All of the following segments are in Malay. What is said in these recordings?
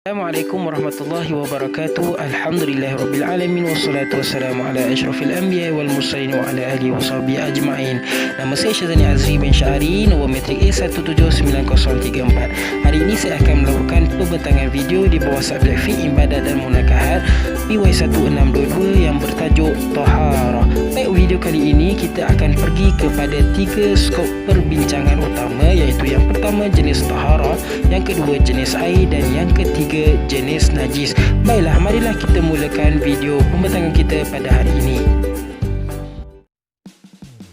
Assalamualaikum warahmatullahi wabarakatuh. Alhamdulillahirabbil wassalatu wassalamu ala asyrafil anbiya wal mursalin wa ala alihi washabihi ajmain. Nama saya Syazani Azri bin Syahri, nombor metrik A1799034. Hari ini saya akan melakukan pembentangan video di bawah subjek fiqh ibadat dan munakahat PY1622 yang bertajuk Taharah. Baik, video kali ini kita akan pergi kepada 3 skop perbincangan utama, iaitu yang pertama jenis taharah, yang kedua jenis air dan yang ketiga jenis najis. Baiklah, marilah kita mulakan video pembentangan kita pada hari ini.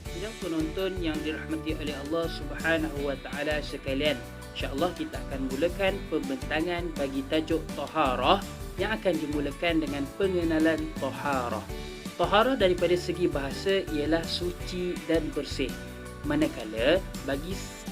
Sidang penonton yang dirahmati oleh Allah Subhanahu wa taala sekalian, insya-Allah kita akan mulakan pembentangan bagi tajuk taharah yang akan dimulakan dengan pengenalan taharah. Taharah daripada segi bahasa ialah suci dan bersih. Manakala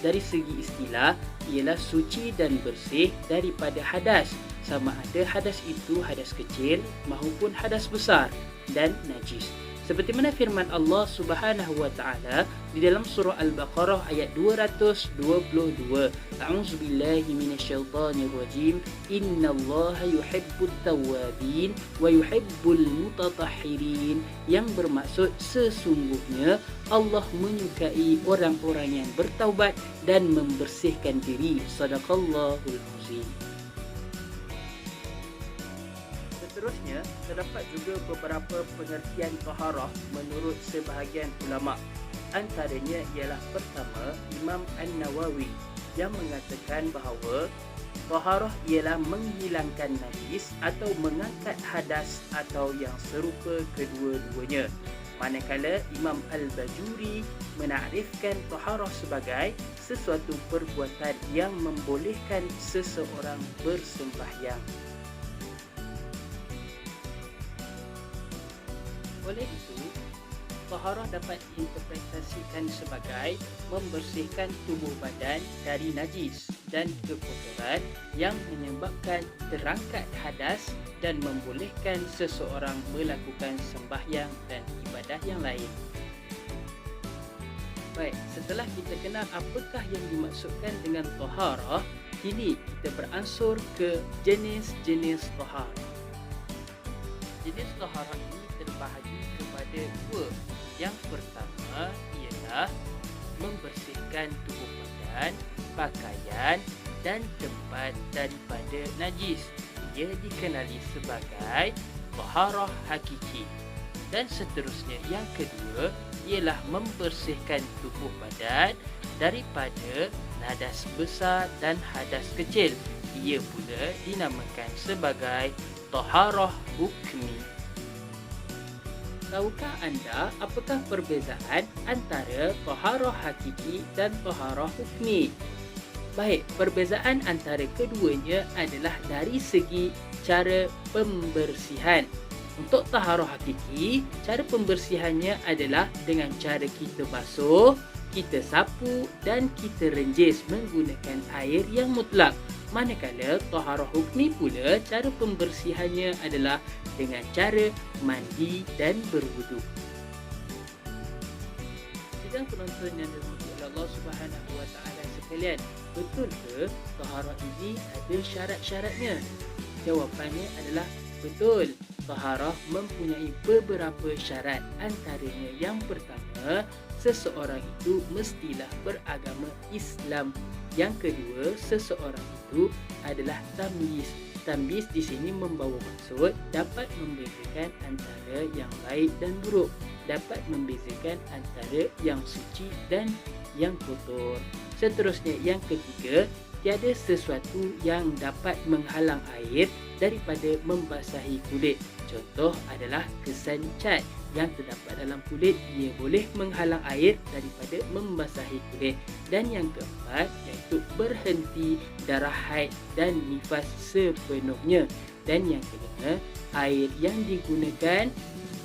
dari segi istilah ialah suci dan bersih daripada hadas, sama ada hadas itu hadas kecil maupun hadas besar, dan najis. Seperti mana firman Allah Subhanahu wa taala di dalam surah Al-Baqarah ayat 222. A'udzubillahi minasyaitonir rajim. Innallaha yuhibbut tawwabin wa yuhibbul mutatahhirin. Yang bermaksud sesungguhnya Allah menyukai orang-orang yang bertaubat dan membersihkan diri. Shadaqallahul azim. Seterusnya, terdapat juga beberapa pengertian taharah menurut sebahagian ulama. Antaranya ialah pertama, Imam An-Nawawi yang mengatakan bahawa taharah ialah menghilangkan najis atau mengangkat hadas atau yang serupa kedua-duanya. Manakala Imam Al-Bajuri menakrifkan taharah sebagai sesuatu perbuatan yang membolehkan seseorang bersembahyang. Oleh itu, taharah dapat diinterpretasikan sebagai membersihkan tubuh badan dari najis dan kekotoran yang menyebabkan terangkat hadas dan membolehkan seseorang melakukan sembahyang dan ibadah yang lain. Baik, setelah kita kenal apakah yang dimaksudkan dengan taharah, kini kita beransur ke jenis-jenis taharah. Jenis taharah ini terbahagi kepada 2. Yang pertama ialah membersihkan tubuh badan, pakaian dan tempat daripada najis. Ia dikenali sebagai taharah hakiki. Dan seterusnya, yang kedua ialah membersihkan tubuh badan daripada hadas besar dan hadas kecil. Ia pula dinamakan sebagai taharah hukmi. Tahukah anda apakah perbezaan antara taharah hakiki dan taharah hukmi? Baik, perbezaan antara keduanya adalah dari segi cara pembersihan. Untuk taharah hakiki, cara pembersihannya adalah dengan cara kita basuh, kita sapu dan kita renjis menggunakan air yang mutlak. Manakala taharah hukmi pula, cara pembersihannya adalah dengan cara mandi dan berwudu. Sidang penonton yang dirahmati oleh Allah Subhanahu wa taala sekalian, betul ke taharah ini ada syarat-syaratnya? Jawapannya adalah betul. Taharah mempunyai beberapa syarat. Antaranya yang pertama, seseorang itu mestilah beragama Islam. Yang kedua, seseorang itu adalah tamyiz. Tamyiz di sini membawa maksud dapat membezakan antara yang baik dan buruk, dapat membezakan antara yang suci dan yang kotor. Seterusnya, yang ketiga, tiada sesuatu yang dapat menghalang air daripada membasahi kulit. Contoh adalah kesan cat yang terdapat dalam kulit, ia boleh menghalang air daripada membasahi kulit. Dan yang keempat iaitu berhenti darah haid dan nifas sepenuhnya. Dan yang kelima, air yang digunakan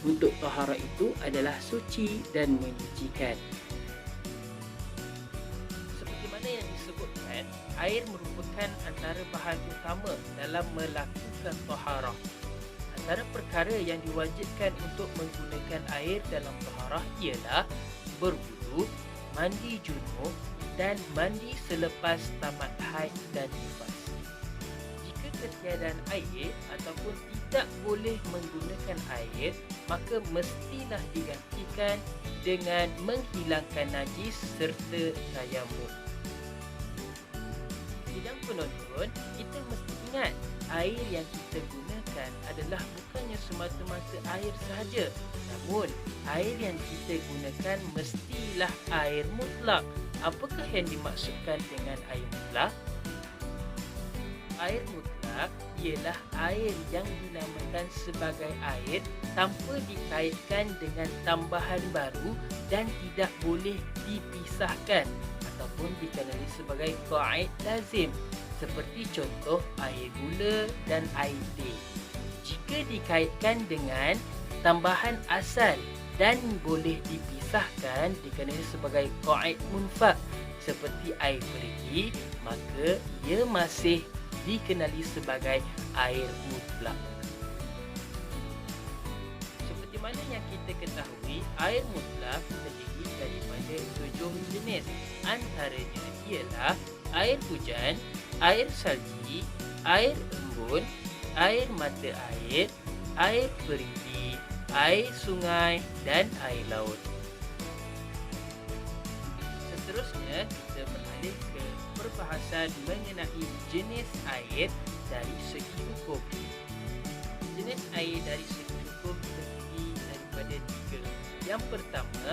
untuk taharah itu adalah suci dan menyucikan. Seperti mana yang disebutkan, air merupakan antara bahan utama dalam melakukan taharah. Antara perkara yang diwajibkan untuk menggunakan air dalam taharah ialah berwudu, mandi junub dan mandi selepas tamat haid dan nifas. Jika ketiadaan air ataupun tidak boleh menggunakan air, maka mestilah digantikan dengan menghilangkan najis serta tayamum. Sidang penonton, kita mesti ingat air yang kita gunakan adalah bukannya semata-mata air sahaja, namun air yang kita gunakan mestilah air mutlak. Apakah yang dimaksudkan dengan air mutlak? Air mutlak ialah air yang dinamakan sebagai air tanpa dikaitkan dengan tambahan baru dan tidak boleh dipisahkan ataupun dikenali sebagai qaid lazim, seperti contoh air gula dan air teh. Jika dikaitkan dengan tambahan asal dan boleh dipisahkan dikenali sebagai qaid munfak, seperti air perigi, maka ia masih dikenali sebagai air mutlak. Seperti mana yang kita ketahui, air mutlak terdiri daripada 7 jenis. Antaranya ialah air hujan, air salji, air embun, air mata air perigi, air sungai dan air laut. Seterusnya, kita beralih ke perbahasan mengenai jenis air dari segi hukum. Jenis air dari segi hukum terdiri daripada 3. Yang pertama,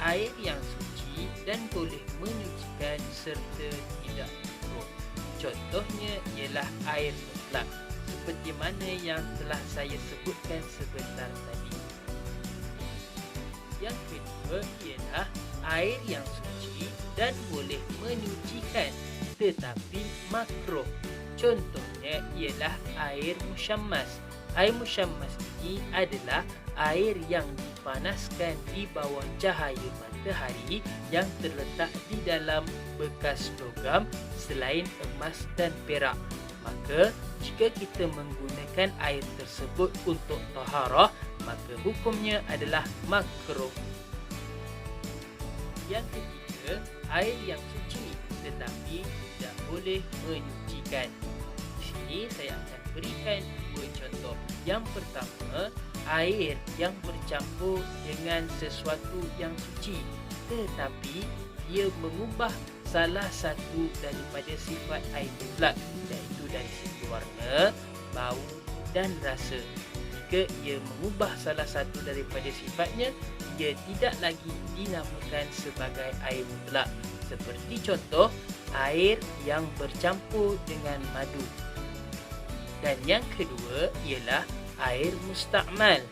air yang suci dan boleh menyucikan serta tidak makruh. Contohnya ialah air mutlak, seperti mana yang telah saya sebutkan sebentar tadi. Yang kedua ialah air yang suci dan boleh menyucikan tetapi makruh. Contohnya ialah air musyammas. Air musyammas ini adalah air yang dipanaskan di bawah cahaya matahari yang terletak di dalam bekas logam selain emas dan perak. Maka jika kita menggunakan air tersebut untuk taharah, maka hukumnya adalah makruh. Yang ketiga, air yang suci tetapi tidak boleh menyucikan. Di sini saya akan berikan 2 contoh. Yang pertama, air yang bercampur dengan sesuatu yang suci tetapi dia mengubah salah satu daripada sifat air mutlak, iaitu dari segi warna, bau dan rasa. Jika ia mengubah salah satu daripada sifatnya, ia tidak lagi dinamakan sebagai air mutlak. Seperti contoh, air yang bercampur dengan madu. Dan yang kedua ialah air musta'mal.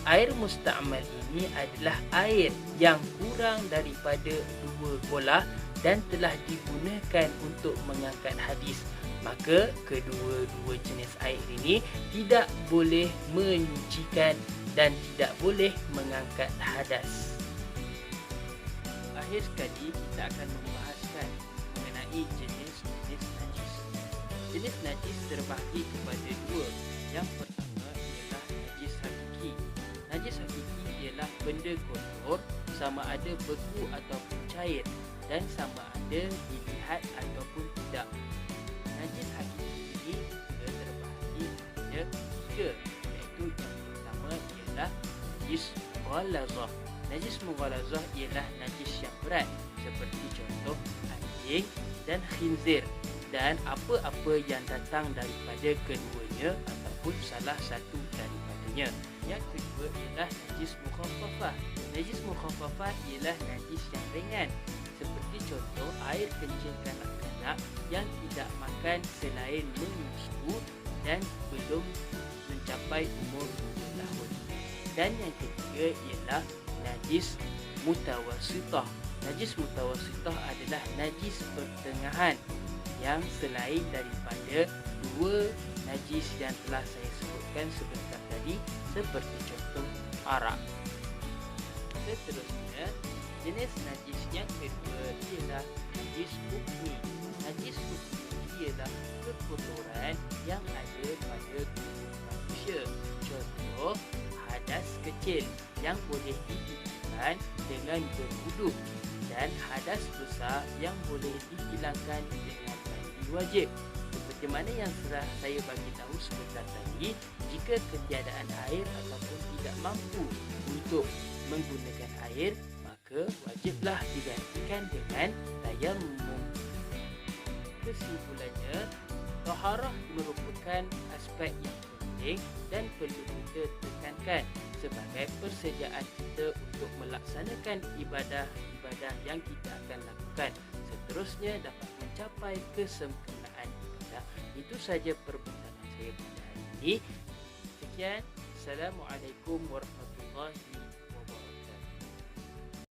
Air musta'mal ini adalah air yang kurang daripada 2 bolah dan telah digunakan untuk mengangkat hadis. Maka kedua-dua jenis air ini tidak boleh menyucikan dan tidak boleh mengangkat hadas. Akhir sekali, kita akan membahaskan mengenai jenis-jenis najis. Jenis najis terbahagi kepada 2. Yang pertama ialah najis hakiki. Najis hakiki ialah benda kotor, sama ada beku ataupun cair, dan sama ada dilihat ataupun tidak. Najis hakiki ini juga terbahagi kepada 3, iaitu yang pertama ialah najis mughalazah. Najis mughalazah ialah najis yang berat, seperti contoh anjing dan khinzir, dan apa-apa yang datang daripada keduanya ataupun salah satu daripadanya. Yang kedua ialah najis mukhaffafah. Najis mukhaffafah ialah najis yang ringan, seperti contoh air kencing kanak-kanak yang tidak makan selain menyusu dan belum mencapai umur 2 tahun. Dan yang ketiga ialah najis mutawassithah. Najis mutawassithah adalah najis pertengahan yang selain daripada 2 najis yang telah saya sebutkan sebentar tadi, seperti contoh arak. Seterusnya, jenis najis yang kedua ialah najis hukmi. Najis hukmi ialah kekotoran yang ada pada tubuh manusia. Contoh, hadas kecil yang boleh dihilangkan dengan berwuduk, dan hadas besar yang boleh dihilangkan dengan mandi wajib. Seperti Macam mana yang saya bagi tahu sebentar tadi, jika ketiadaan air ataupun tidak mampu untuk menggunakan air, maka wajiblah digantikan dengan tayamum. Kesimpulannya, taharah merupakan aspek yang penting dan perlu kita tekankan sebagai persediaan kita untuk melaksanakan ibadah-ibadah yang kita akan lakukan. Seterusnya dapat mencapai kesempurnaan ibadah. Itu saja perbincangan saya pada hari ini. Sekian. Assalamualaikum warahmatullahi wabarakatuh.